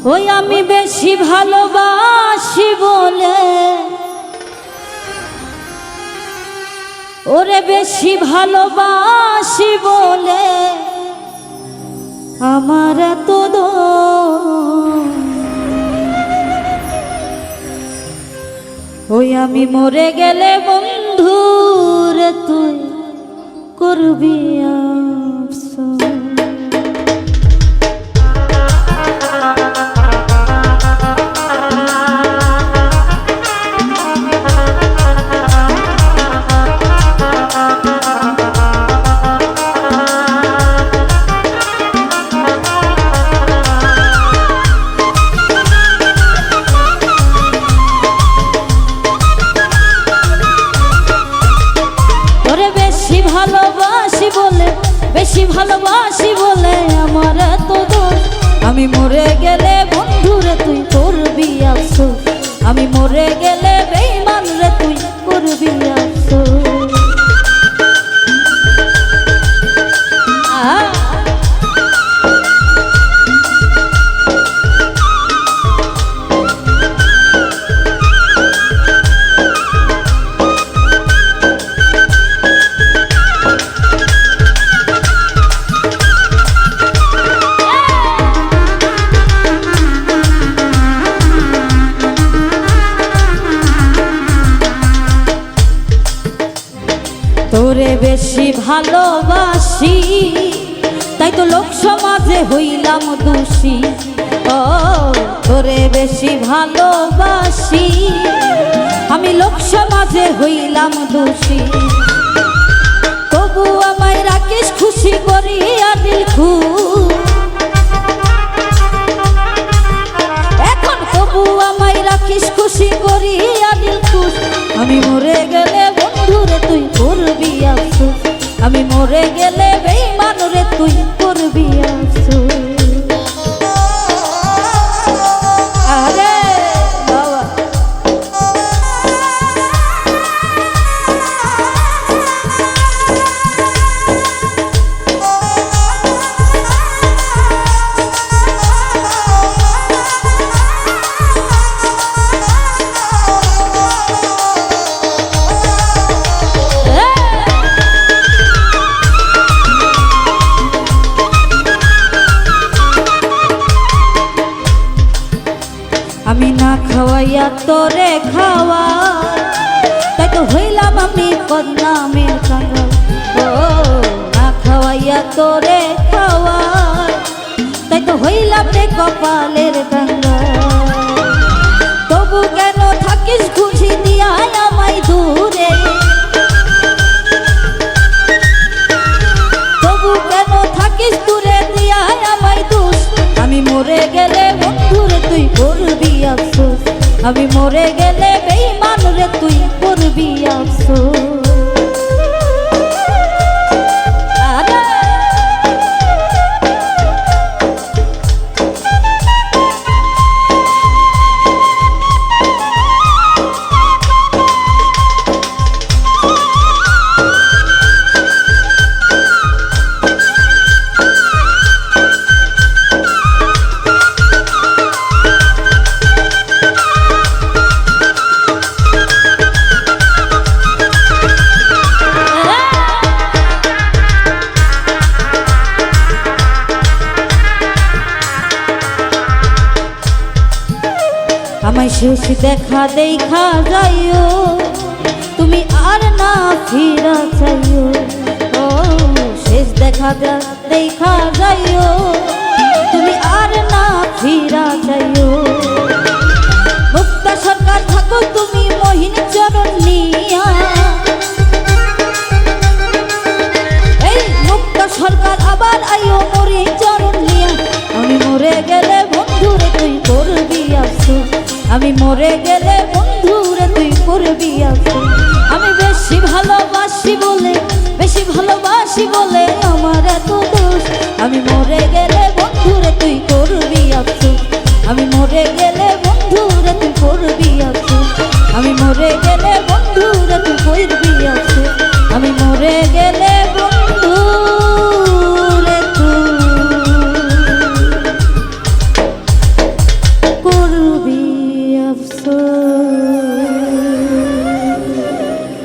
ওই আমি বেশি ভালোবাসি বলে, ওরে বেশি ভালোবাসি বলে আমার এত দোষ। ওই আমি মরে গেলে বন্ধু রে তুই করবি আফসোস। বেশি ভালোবাসি বলে আমার এত দোষ। আমি মরে গেলে বন্ধু রে তুই করবি আফসোস। আমি মরে গেলে বেঈমান রে তুই করবি আফসোস। তোরে বেশি ভালোবাসি তাই তো লোক সমাজে হইলাম দোষী। ও তোরে বেশি ভালোবাসি আমি লোক সমাজে হইলাম দোষী। তবু আমায় রাখিস খুশি করিয়া দিল খুশ। এখন তবু আমায় রাখিস খুশি করিয়া দিল খুশ। আমি মরে গেলে বন্ধু রে তুই করবি আফসোস। আমি মরে গেলে বেঈমান রে তুই করবি আফসোস। আরে বাবা আমি না খাওয়াইয়া তোরে খাওয়া তাই তো হইলাম আমি বদনামের কাঙ্গাল। ও না খাওয়াইয়া তোরে খাওয়া তাই তো হইলাম রে কপালের কাঙ্গাল। তবু কেন থাকিস খুশি দিয়া আমায় দূরে। তবু কেন থাকিস দূরে দিয়া আমায় দোষ। আমি মরে গেলে বন্ধু রে তুই করবি আফসোস। আমি মরে গেলে বেঈমান রে তুই করবি আফসোস। আমায় শেষ দেখা দেখা যাইও তুমি আর না ফিরা চাইও। ও শেষ দেখা দেখা যাইও তুমি আর না ফিরা চাইও। মুক্তা সরকার থাকো তুমি মহিন চরণ নিয়া। এই মুক্তা সরকার আবার আইও মরি চরণ নিয়া। আমি মরে গেলে বন্ধু রে তুই করবি আফসোস। আমি মরে গেলে বন্ধু রে তুই করবি আফসোস। আমি বেশি ভালোবাসি বলে, বেশি ভালোবাসি বলে আমার এত দোষ। আমি মরে গেলে বন্ধু রে তুই করবি আফসোস। আমি মরে গেলে বন্ধু রে তুই করবি আফসোস। আমি মরে গেলে বন্ধু রে তুই করবি আফসোস। আমি মরে গেলে বন্ধু রে তুই আফসোস